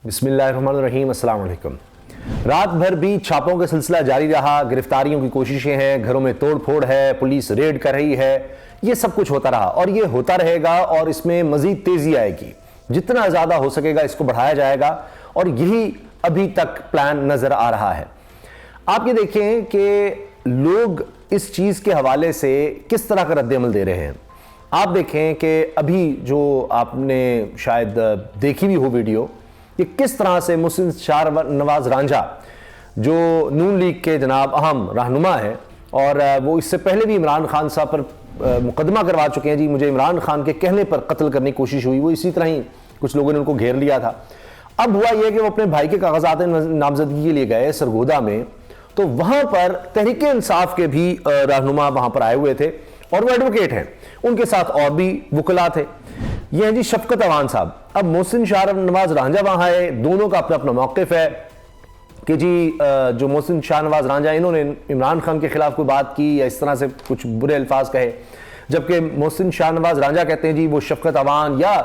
बिस्मिल्लाहिर्रहमानिर्रहीम, अस्सलाम वालेकुम। रात भर भी छापों का सिलसिला जारी रहा, गिरफ्तारियों की कोशिशें हैं, घरों में तोड़ फोड़ है, पुलिस रेड कर रही है, ये सब कुछ होता रहा और ये होता रहेगा और इसमें मजीद तेजी आएगी। जितना ज़्यादा हो सकेगा इसको बढ़ाया जाएगा और यही अभी तक प्लान नज़र आ रहा है। आप ये देखें कि लोग इस चीज़ के हवाले से किस तरह का रद्द-ए-अमल दे रहे हैं। आप देखें कि अभी जो आपने शायद देखी भी हो वीडियो, कि किस तरह से मोहसिन शाहनवाज रांझा जो नून लीग के जनाब अहम रहनुमा है और वो इससे पहले भी इमरान खान साहब पर मुकदमा करवा चुके हैं जी, मुझे इमरान खान के कहने पर कत्ल करने की कोशिश हुई, वो इसी तरह ही कुछ लोगों ने उनको घेर लिया था। अब हुआ यह कि वो अपने भाई के कागजात नामजदगी के लिए गए सरगोदा में, तो वहां पर तहरीक इंसाफ के भी रहनुमा वहां पर आए हुए थे और वो एडवोकेट हैं, उनके साथ और भी वकला थे। ये हैं जी शफकत अवान साहब। अब मोहसिन शाहनवाज रांझा वहां आए, दोनों का अपना अपना मौक़िफ़ है कि जी जो मोहसिन शाहनवाज रांझा इन्होंने इमरान खान के खिलाफ कोई बात की या इस तरह से कुछ बुरे अल्फाज कहे, जबकि मोहसिन शाहनवाज रांझा कहते हैं जी वो शफकत अवान या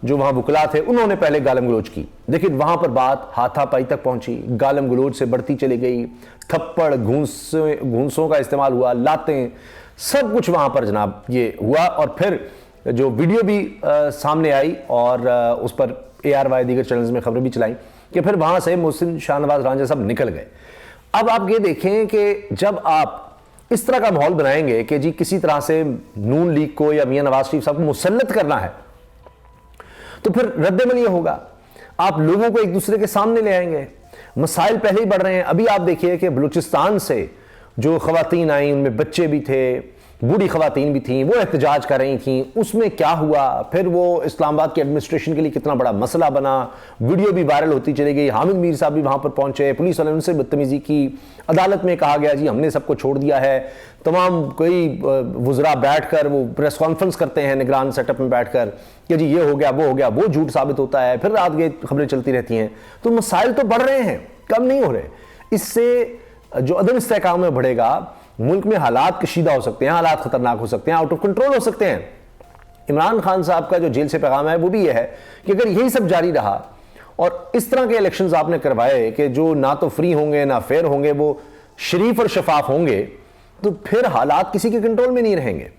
जो वहां वकला थे उन्होंने पहले गालम गलोच की। लेकिन वहां पर बात हाथापाई तक पहुंची, गालम गलोच से बढ़ती चली गई, थप्पड़ घूंसों का इस्तेमाल हुआ, लातें, सब कुछ वहां पर जनाब ये हुआ। और फिर जो वीडियो भी सामने आई और उस पर ARY दीगर चैनल्स में खबरें भी चलाई कि फिर वहां से मोहसिन शाहनवाज रांझा सब निकल गए। अब आप ये देखें कि जब आप इस तरह का माहौल बनाएंगे कि जी किसी तरह से नून लीग को या मियां नवाज शरीफ साहब को मुसल्लत करना है, तो फिर रद्द-ए-अमल ये होगा, आप लोगों को एक दूसरे के सामने ले आएंगे, मसाइल पहले ही बढ़ रहे हैं। अभी आप देखिए कि बलूचिस्तान से जो खवातीन आई उनमें बच्चे भी थे, बूढ़ी खवातीन भी थीं, वो एहतजाज कर रही थीं, उसमें क्या हुआ, फिर वो इस्लामाबाद की एडमिनिस्ट्रेशन के लिए कितना बड़ा मसला बना, वीडियो भी वायरल होती चली गई, हामिद मीर साहब भी वहां पर पहुंचे, पुलिस वाले उनसे बदतमीजी की, अदालत में कहा गया जी हमने सबको छोड़ दिया है, तमाम कोई वुज़रा बैठकर वो प्रेस कॉन्फ्रेंस करते हैं निगरान सेटअप में बैठकर कि जी ये हो गया वो हो गया, वो झूठ साबित होता है, फिर रात गए खबरें चलती रहती हैं। तो मसाइल तो बढ़ रहे हैं, कम नहीं हो रहे। इससे जो अदम इस्तेहकाम में बढ़ेगा, मुल्क में हालात कशीदा हो सकते हैं, हालात खतरनाक हो सकते हैं, आउट ऑफ कंट्रोल हो सकते हैं। इमरान खान साहब का जो जेल से पैगाम है वो भी यह है कि अगर यही सब जारी रहा और इस तरह के इलेक्शंस आपने करवाए कि जो ना तो फ्री होंगे ना फेयर होंगे, वो शरीफ और शफाफ होंगे, तो फिर हालात किसी के कंट्रोल में नहीं रहेंगे।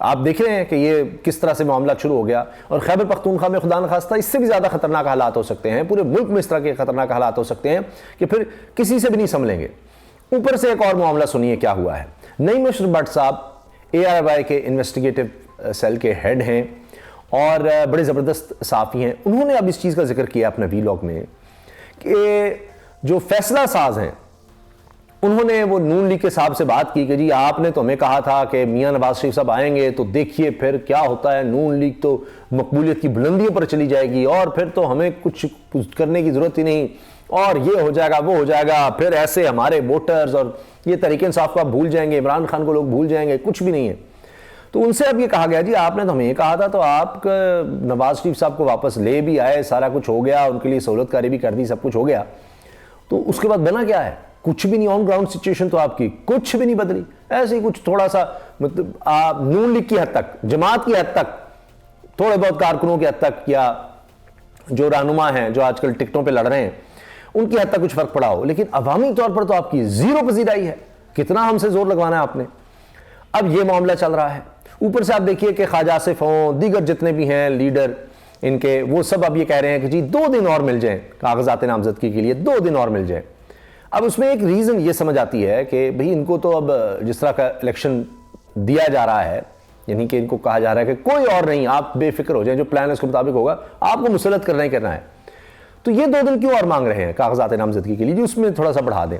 आप देख रहे हैं कि ये किस तरह से मामला शुरू हो गया और खैबर पख्तूनख्वा में खुदा न खास्ता इससे भी ज्यादा खतरनाक हालात हो सकते हैं, पूरे मुल्क में इस तरह के खतरनाक हालात हो सकते हैं कि फिर किसी से भी नहीं संभलेंगे। ऊपर से एक और मामला सुनिए क्या हुआ है। नईम अशरफ भट्ट साहब ARY के इन्वेस्टिगेटिव सेल के हेड हैं और बड़े ज़बरदस्त साफ़ी हैं। उन्होंने अब इस चीज़ का जिक्र किया अपने वीलॉग में कि जो फैसला साज हैं उन्होंने वो नून लीग के साहब से बात की कि जी आपने तो हमें कहा था कि मियां नवाज शरीफ साहब आएंगे तो देखिए फिर क्या होता है, नून लीग तो मकबूलियत की बुलंदियों पर चली जाएगी और फिर तो हमें कुछ करने की ज़रूरत ही नहीं और ये हो जाएगा वो हो जाएगा, फिर ऐसे हमारे वोटर्स और ये तरीके इंसाफ को आप भूल जाएंगे, इमरान खान को लोग भूल जाएंगे, कुछ भी नहीं है। तो उनसे अब ये कहा गया जी आपने तो हमें ये कहा था, तो आप नवाज शरीफ साहब को वापस ले भी आए, सारा कुछ हो गया, उनके लिए सहूलतकारी भी कर दी, सब कुछ हो गया, तो उसके बाद बना क्या है? कुछ भी नहीं। ऑन ग्राउंड सिचुएशन तो आपकी कुछ भी नहीं बदली, ऐसे ही कुछ थोड़ा सा मतलब नून लीग की हद तक, जमात की हद तक, थोड़े बहुत कारकुनों की हद तक या जो रहनुमा हैं जो आजकल टिकटों पर लड़ रहे हैं उनकी हद तक कुछ फर्क पड़ा हो, लेकिन अवामी तौर पर तो आपकी जीरो पजीराई है। कितना हमसे जोर लगवाना है आपने? अब ये मामला चल रहा है। ऊपर से आप देखिए कि ख्वाजा आसिफ हों, दीगर जितने भी हैं लीडर इनके, वो सब अब ये कह रहे हैं कि जी 2 दिन और मिल जाएं कागजात नामजदगी के लिए, 2 दिन और मिल जाए। अब उसमें एक रीज़न ये समझ आती है कि भाई इनको तो अब जिस तरह का इलेक्शन दिया जा रहा है, यानी कि इनको कहा जा रहा है कि कोई और नहीं, आप बेफिक्र हो जाए, जो प्लान है उसके मुताबिक होगा, आपको मुसल्लत करना ही करना है। तो ये 2 दिन क्यों और मांग रहे हैं कागजात नामजदगी के लिए? उसमें थोड़ा सा बढ़ा दें।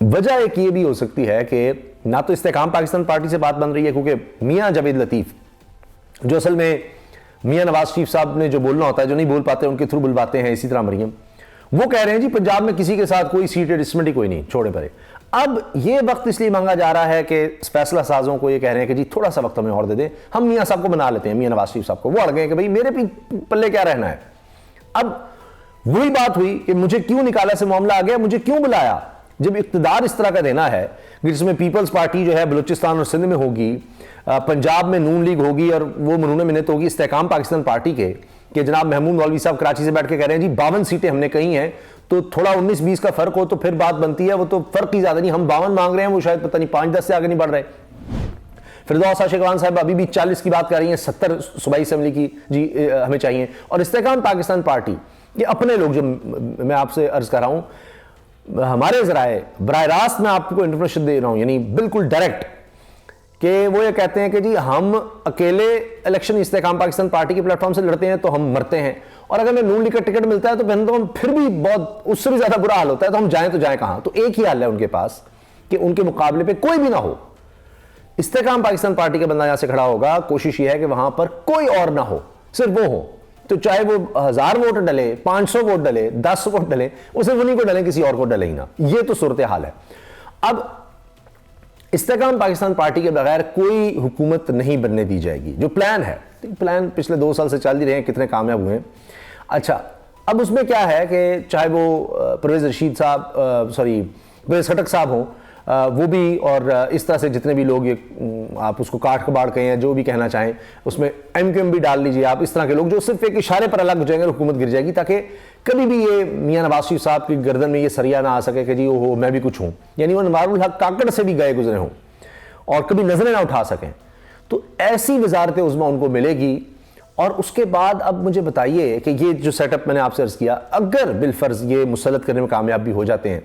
वजह एक ये भी हो सकती है कि ना तो इस्तेकाम पाकिस्तान पार्टी से बात बन रही है, क्योंकि मियां जावेद लतीफ जो असल में मियां नवाज शरीफ साहब ने जो बोलना होता है, जो नहीं बोल पाते उनके थ्रू बुलवाते हैं, इसी तरह मरियम, वो कह रहे हैं जी पंजाब में किसी के साथ कोई सीट एडजस्टमेंट ही कोई नहीं, छोड़े परे। अब ये वक्त इसलिए मांगा जा रहा है कि फैसला साजों को ये कह रहे हैं कि जी थोड़ा सा वक्त हमें और दे दें, हम मियां साहब को बना लेते हैं, मियां नवाज शरीफ साहब को। वो अड़ गए कि भाई मेरे पल्ले क्या रहना है। अब वही बात हुई कि मुझे क्यों निकाला से मामला आ गया, मुझे क्यों बुलाया, जब इख्तिदार इस तरह का देना है जिसमें पीपल्स पार्टी जो है बलूचिस्तान और सिंध में होगी, पंजाब में नून लीग होगी और वो मरूने मिन्नत होगी इस्तेकाम पाकिस्तान पार्टी के, कि जनाब महमूद मौलवी साहब कराची से बैठ के कह रहे हैं जी 52 सीटें हमने कही हैं, तो थोड़ा 19-20 का फर्क हो तो फिर बात बनती है, वो तो फर्क ही ज्यादा नहीं, हम 52 मांग रहे हैं, वो शायद पता नहीं 5-10 से आगे नहीं बढ़ रहे। फिरदौस आशिकवान साहब अभी भी 40 की बात कर रही हैं, 70 सूबाई असेंबली की जी हमें चाहिए। और इस्तेकाम पाकिस्तान पार्टी, ये अपने लोग जो मैं आपसे अर्ज कर रहा हूं, हमारे जराए बराह रास्त मैं आपको इंफॉर्मेशन दे रहा हूं, यानी बिल्कुल डायरेक्ट, कि वो ये कहते हैं कि जी हम अकेले इलेक्शन इस्तेकाम पाकिस्तान पार्टी के प्लेटफॉर्म से लड़ते हैं तो हम मरते हैं, और अगर हमें नून लीग का टिकट मिलता है तो फिर भी बहुत उससे भी ज्यादा बुरा हाल होता है, तो हम जाएं तो जाएं कहां। तो एक ही हाल है उनके पास कि उनके मुकाबले पे कोई भी ना हो। इस्तेकाम पाकिस्तान पार्टी का बंदा यहां से खड़ा होगा, कोशिश यह है कि वहां पर कोई और ना हो, सिर्फ वो हो, तो चाहे वो 1000 वोट डले, 500 वोट डले, 10 वोट डले, वो सिर्फ उन्हीं को डले, किसी और को डले ही ना। ये तो सूरत हाल है। अब इस्तेकाम पाकिस्तान पार्टी के बगैर कोई हुकूमत नहीं बनने दी जाएगी। जो प्लान है, प्लान पिछले 2 साल से चल ही रहे हैं, कितने कामयाब हुए हैं। अच्छा, अब उसमें क्या है कि चाहे वो परवेज रशीद साहब, परवेज खटक साहब हों, वो भी, और इस तरह से जितने भी लोग, ये आप उसको काट कबाड़ कहें या जो भी कहना चाहें, उसमें MQM भी डाल लीजिए आप, इस तरह के लोग जो सिर्फ एक इशारे पर अलग हो जाएंगे, हुकूमत गिर जाएगी, ताकि कभी भी ये मियां नवाज शरीफ साहब की गर्दन में ये सरिया ना आ सके कि जी ओहो मैं भी कुछ हूं, यानी वो नवारुल हक काकड़ से भी गए गुजरे हों और कभी नजरें ना उठा सकें। तो ऐसी वजारत उज़्मा उनको मिलेगी। और उसके बाद अब मुझे बताइए कि ये जो सेटअप मैंने आपसे अर्ज किया, अगर बिलफर्ज ये मुसल्लत करने में कामयाब भी हो जाते हैं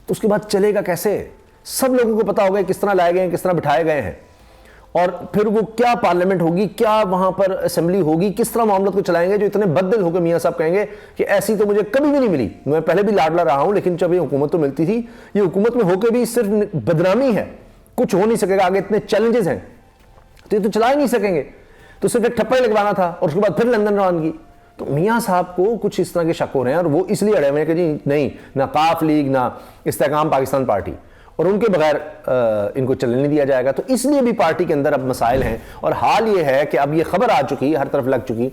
तो उसके बाद चलेगा कैसे? सब लोगों को पता होगा किस तरह लाए गए हैं, किस तरह बिठाए गए हैं, और फिर वो क्या पार्लियामेंट होगी, क्या वहां पर असेंबली होगी, किस तरह मामलों को चलाएंगे, जो इतने बददिल होकर मियां साहब कहेंगे कि ऐसी तो मुझे कभी भी नहीं मिली, मैं पहले भी लाडला रहा हूं, लेकिन जब ये हुकूमत तो मिलती थी, ये हुकूमत में होकर भी सिर्फ बदनामी है, कुछ हो नहीं सकेगा, आगे इतने चैलेंजेस हैं, तो ये तो चला ही नहीं सकेंगे, तो सिर्फ एक ठप्पा लगवाना था और उसके बाद फिर लंदन रवानगी। तो मियां साहब को कुछ इस तरह के शक हो रहे हैं, और वो इसलिए अड़े हुए हैं कि जी नहीं, ना काफ लीग ना इस्तेकाम पाकिस्तान पार्टी, और उनके बगैर इनको चलने नहीं दिया जाएगा। तो इसलिए भी पार्टी के अंदर अब मसाइल हैं। और हाल ये है कि अब ये खबर आ चुकी, हर तरफ लग चुकी,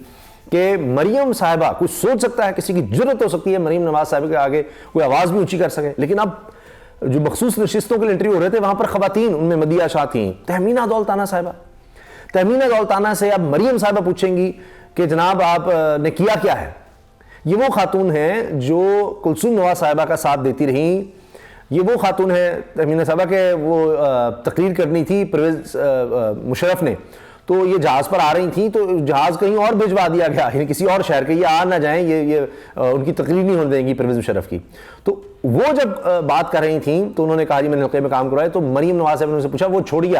कि मरियम साहिबा, कुछ सोच सकता है, किसी की जुर्रत हो सकती है मरियम नवाज साहिबा के आगे कोई आवाज भी ऊंची कर सके, लेकिन अब जो मखसूस नशिस्तों के लिए इंटरव्यू हो रहे थे वहां पर खवातीन, उनमें मदिया शाह थी, तहमीना दौलताना साहिबा, तहमीना दौलताना से अब मरियम साहिबा पूछेंगी कि जनाब आप ने किया क्या है। ये वो खातून है जो कुलसूम नवाज साहिबा का साथ देती रही, ये वो खातून है तहमीना साहिबा के, वो तकरीर करनी थी परवेज मुशर्रफ ने, तो ये जहाज पर आ रही थी, तो जहाज कहीं और भिजवा दिया गया, यानी किसी और शहर के, ये आ ना जाएं, ये उनकी तकरीर नहीं होने देंगी परवेज मुशर्रफ की। तो वो जब बात कर रही थी तो उन्होंने कहा जी मैंने हल्के में काम करवाया, तो मरियम नवाज साहब ने उनसे पूछा वो छोड़िए,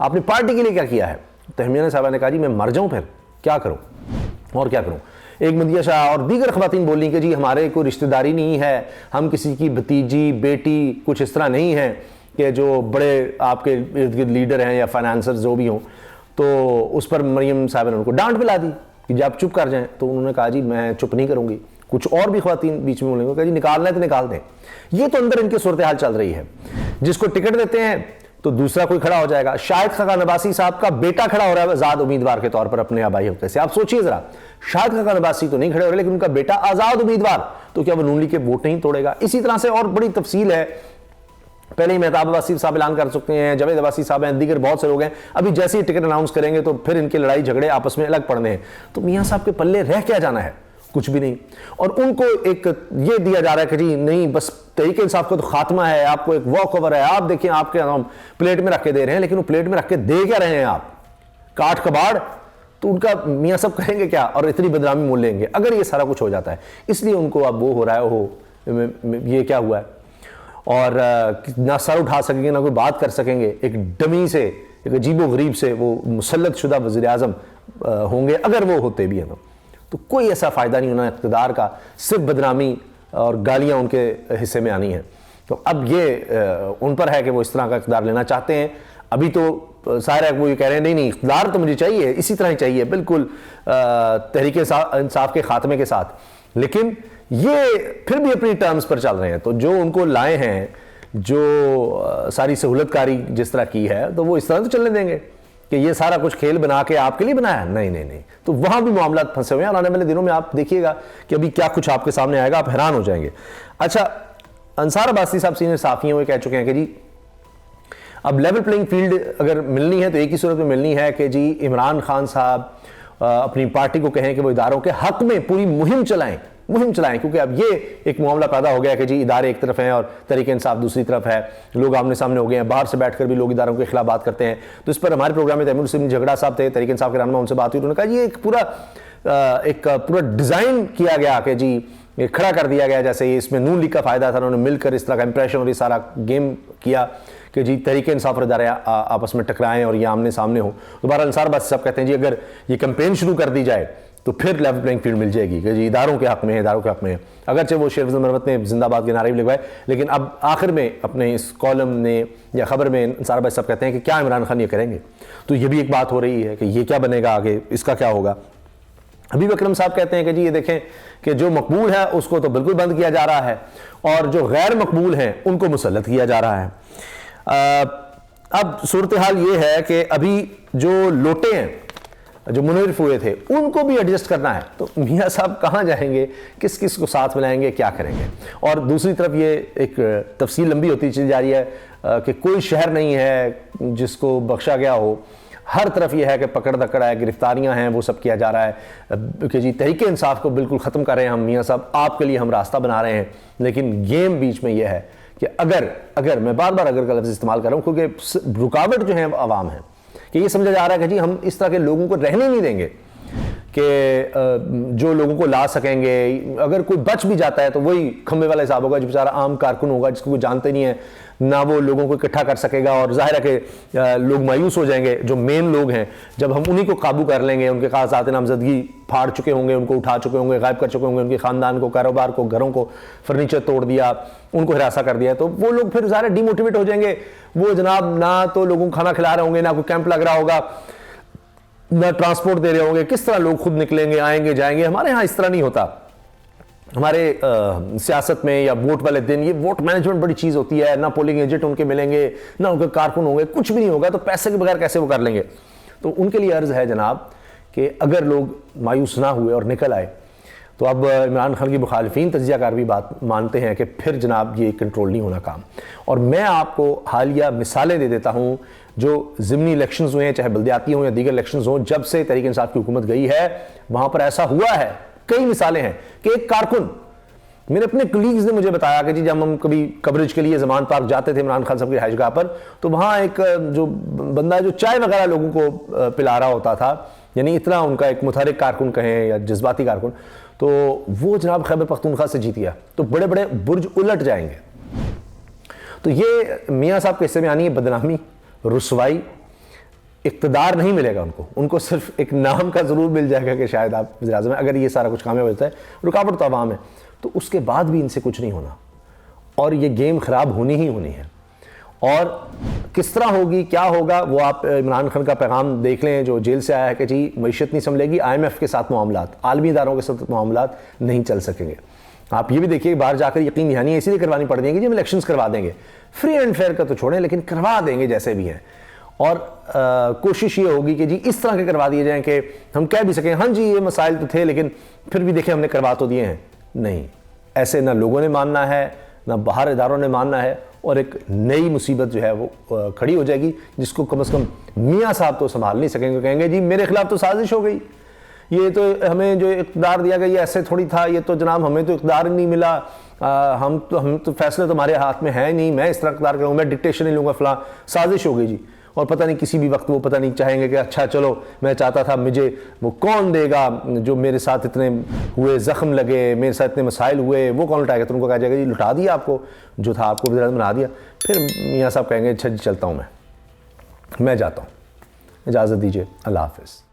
आपने पार्टी के लिए क्या किया है? तहमीना साहिबा ने कहा जी मैं मर जाऊं, फिर क्या करूं और क्या करूं। एक मदिया शाह और दीगर खवातीन बोली कि जी हमारे कोई रिश्तेदारी नहीं है, हम किसी की भतीजी बेटी कुछ इस तरह नहीं है कि जो बड़े आपके इर्द गिर्द लीडर हैं या फाइनेंसर जो भी हों। तो उस पर मरियम साहब ने उनको डांट पिला दी कि जब आप चुप कर जाएं, तो उन्होंने कहा जी मैं चुप नहीं करूंगी। कुछ और भी खवातीन बीच में बोलेंगे, कहा जी निकालना है तो निकाल दें। ये तो अंदर इनकी सूरत हाल चल रही है, जिसको टिकट देते हैं तो दूसरा कोई खड़ा हो जाएगा। शाहिद खान अब्बासी साहब का बेटा खड़ा हो रहा है आजाद उम्मीदवार के तौर पर अपने आबाई हल्के से। आप सोचिए जरा, शाहिद खान अब्बासी तो नहीं खड़े हो रहे, लेकिन उनका बेटा आजाद उम्मीदवार, तो क्या वो नून लीग के वोट नहीं तोड़ेगा? इसी तरह से और बड़ी तफसील है, पहले ही मेहताब अब्बासी साहब ऐलान कर सकते हैं, जावेद अब्बासी साहब हैं, दीगर बहुत से लोग हैं, अभी जैसे ही टिकट अनाउंस करेंगे तो फिर इनके लड़ाई झगड़े आपस में अलग पड़ने हैं। तो मियां साहब के पल्ले रह क्या जाना है? कुछ भी नहीं। और उनको एक ये दिया जा रहा है कि जी नहीं, बस तहरीक इंसाफ का तो खात्मा है, आपको एक वॉक ओवर है, आप देखिए आपके हम प्लेट में रख के दे रहे हैं, लेकिन वो प्लेट में रख के दे क्या रहे हैं आप? काट कबाड़। तो उनका मियां सब करेंगे क्या और इतनी बदनामी मोल लेंगे अगर ये सारा कुछ हो जाता है। इसलिए उनको अब वो हो रहा है, ओहो ये क्या हुआ है, और ना सर उठा सकेंगे ना कोई बात कर सकेंगे। एक डमी से, एक अजीबो गरीब से वो मुसल्लत शुदा वज़ीर आज़म होंगे, अगर वो होते भी हैं तो कोई ऐसा फ़ायदा नहीं होना इक़्तिदार का, सिर्फ बदनामी और गालियाँ उनके हिस्से में आनी है। तो अब ये उन पर है कि वो इस तरह का इक़्तिदार लेना चाहते हैं। अभी तो सारे वो ये कह रहे हैं नहीं इक़्तिदार तो मुझे चाहिए, इसी तरह ही चाहिए, बिल्कुल तहरीक इंसाफ के खात्मे के साथ। लेकिन ये फिर भी अपनी टर्म्स पर चल रहे हैं। तो जो उनको लाए हैं, जो सारी सहूलतकारी जिस तरह की है, तो वो इस तरह तो चलने देंगे कि ये सारा कुछ खेल बना के आपके लिए बनाया? नहीं नहीं नहीं। तो वहां भी मामला फंसे हुए हैं। आने वाले दिनों में आप देखिएगा कि अभी क्या कुछ आपके सामने आएगा, आप हैरान हो जाएंगे। अच्छा, अंसार अब्बासी साहब सीनियर साफी हैं, वो कह चुके हैं कि जी अब लेवल प्लेइंग फील्ड अगर मिलनी है तो एक ही सूरत में मिलनी है कि जी इमरान खान साहब अपनी पार्टी को कहें कि वो इदारों के हक में पूरी मुहिम चलाएं, क्योंकि अब ये एक मामला पैदा हो गया कि जी इदारे एक तरफ हैं और तहरीक इंसाफ दूसरी तरफ है, लोग आमने सामने हो गए हैं, बाहर से बैठकर भी लोग इदारों के खिलाफ बात करते हैं। तो इस पर हमारे प्रोग्राम में तैमूर हुसैन झगड़ा साहब थे, तहरीक इंसाफ के रहनुमा, उनसे बात हुई, उन्होंने कहा ये एक पूरा डिज़ाइन किया गया कि जी ये खड़ा कर दिया गया, जैसे ये इसमें नून लीग का फ़ायदा था, उन्होंने मिलकर इस तरह का इंप्रेशन और ये सारा गेम किया कि जी तहरीक इंसाफ और इदारे आपस में टकराएं और ये आमने सामने हो। तो बहरहाल अंसार बात सब कहते हैं जी अगर ये कैंपेन शुरू कर दी जाए तो फिर लेवल प्लेइंग फील्ड मिल जाएगी कि जी इदारों के हक में है, इदारों के हक में है। अगरचे वो शेर फजल मरवत ने जिंदाबाद के नारे भी लगवाए, लेकिन अब आखिर में अपने इस कॉलम ने या खबर में अंसार भाई सब कहते हैं कि क्या इमरान खान ये करेंगे। तो ये भी एक बात हो रही है कि ये क्या बनेगा आगे, इसका क्या होगा। हबीब अकरम साहब कहते हैं कि जी ये देखें कि जो मकबूल है उसको तो बिल्कुल बंद किया जा रहा है और जो गैर मकबूल हैं उनको मुसल्लत किया जा रहा है। अब सूरत हाल ये है कि अभी जो लोटे हैं, जो मुनरिफ हुए थे, उनको भी एडजस्ट करना है। तो मियाँ साहब कहाँ जाएंगे, किस किस को साथ मिलाएंगे, क्या करेंगे। और दूसरी तरफ ये एक तफसील लंबी होती चली जा रही है कि कोई शहर नहीं है जिसको बख्शा गया हो, हर तरफ यह है कि पकड़ दकड़ है, गिरफ्तारियां हैं, वो सब किया जा रहा है कि जी तहरीक इंसाफ को बिल्कुल ख़त्म कर रहे हैं हम, मियाँ साहब आपके लिए हम रास्ता बना रहे हैं। लेकिन गेम बीच में यह है कि अगर मैं बार बार अगर का लफ्ज़ इस्तेमाल कर रहा हूँ क्योंकि रुकावट जो है आवाम है कि ये समझा जा रहा है कि जी हम इस तरह के लोगों को रहने नहीं देंगे कि जो लोगों को ला सकेंगे, अगर कोई बच भी जाता है तो वही खंबे वाला हिसाब होगा, जो बेचारा आम कारकुन होगा जिसको कोई जानते नहीं है, ना वो लोगों को इकट्ठा कर सकेगा। और जाहिर है कि लोग मायूस हो जाएंगे, जो मेन लोग हैं, जब हम उन्हीं को काबू कर लेंगे, उनके कागजात नामजदगी फाड़ चुके होंगे, उनको उठा चुके होंगे, गायब कर चुके होंगे, उनके ख़ानदान को, कारोबार को, घरों को, फर्नीचर तोड़ दिया, उनको हिरासा कर दिया, तो वो लोग फिर ज़ाहिर डिमोटिवेट हो जाएंगे। वो जनाब ना तो लोगों को खाना खिला रहे होंगे, ना कोई कैंप लग रहा होगा, ना ट्रांसपोर्ट दे रहे होंगे, किस तरह लोग खुद निकलेंगे, आएंगे जाएंगे। हमारे यहाँ इस तरह नहीं होता। हमारे सियासत में या वोट वाले दिन ये वोट मैनेजमेंट बड़ी चीज़ होती है, ना पोलिंग एजेंट उनके मिलेंगे, ना उनके कारकुन होंगे, कुछ भी नहीं होगा, तो पैसे के बगैर कैसे वो कर लेंगे। तो उनके लिए अर्ज़ है जनाब कि अगर लोग मायूस ना हुए और निकल आए तो अब इमरान खान की मुखालिफिन तज्ज़ियाकार भी बात मानते हैं कि फिर जनाब ये कंट्रोल नहीं होना काम। और मैं आपको हालिया मिसालें दे देता हूँ जो ज़िमनी इलेक्शंस हुए हैं, चाहे बल्दियाती हों या दीगर इलेक्शंस हों, जब से तहरीक इंसाफ की हुकूमत गई है वहाँ पर ऐसा हुआ है। कई मिसालें हैं कि एक कारकुन, मेरे अपने कलीग्स ने मुझे बताया कि जी जब हम कभी कवरेज के लिए जमान पार्क जाते थे इमरान खान साहब की रिहाइशगाह पर, तो वहाँ एक जो बंदा जो चाय वगैरह लोगों को पिला रहा होता था, यानी इतना उनका एक मुतहरिक कारकुन कहें या जज्बाती कारकुन, तो वो जनाब खैबर पख्तूनख्वा से जीत गया। तो बड़े बड़े बुर्ज उलट जाएंगे। तो ये मियाँ साहब के हिस्से में आनी है बदनामी, रुसवाई, इक़्तिदार नहीं मिलेगा उनको सिर्फ एक नाम का ज़रूर मिल जाएगा कि शायद आप वज़ीर-ए-आज़म हैं। अगर ये सारा कुछ कामयाब होता है, रुकावट तो आवाम है, तो उसके बाद भी इनसे कुछ नहीं होना और ये गेम ख़राब होनी ही होनी है। और किस तरह होगी, क्या होगा, वो आप इमरान खान का पैगाम देख लें जो जेल से आया है कि जी मईशत नहीं संभलेगी, IMF के साथ मामलात, आलमी इदारों के साथ मामलात नहीं चल सकेंगे। आप ये भी देखिए बाहर जाकर यकीन दहानी इसीलिए करवानी पड़ जाएंगी जी हम इलेक्शंस करवा देंगे, फ्री एंड फेयर का तो छोड़ें, लेकिन करवा देंगे जैसे भी हैं। और कोशिश ये होगी कि जी इस तरह के करवा दिए जाएं कि हम कह भी सकें हाँ जी ये मसाइल तो थे लेकिन फिर भी देखें हमने करवा तो दिए हैं। नहीं, ऐसे ना लोगों ने मानना है, ना बाहर इदारों ने मानना है, और एक नई मुसीबत जो है वो खड़ी हो जाएगी जिसको कम से कम मियाँ साहब तो संभाल नहीं सकेंगे। कहेंगे जी मेरे खिलाफ तो साजिश हो गई, ये तो हमें जो इक़्तिदार दिया गया ये ऐसे थोड़ी था, ये तो जनाब हमें तो इक़्तिदार नहीं मिला, हम तो फैसले तो हमारे हाथ में है नहीं, मैं इस तरह इक़्तिदार करूँ, मैं डिक्टेशन नहीं लूँगा, फलां साजिश हो गई जी। और पता नहीं किसी भी वक्त वो पता नहीं चाहेंगे कि अच्छा चलो मैं चाहता था मुझे वो कौन देगा जो मेरे साथ इतने हुए ज़ख्म लगे, मेरे साथ इतने मसाइल हुए, वो कौन लुटाएगा। तो उनको कहा जाएगा जी लुटा दिया आपको, जो था आपको वज़ीर-ए-आज़म बना दिया। फिर मियाँ साहब कहेंगे अच्छा जी चलता हूँ मैं जाता हूँ, इजाज़त दीजिए, अल्लाह हाफ़िज़।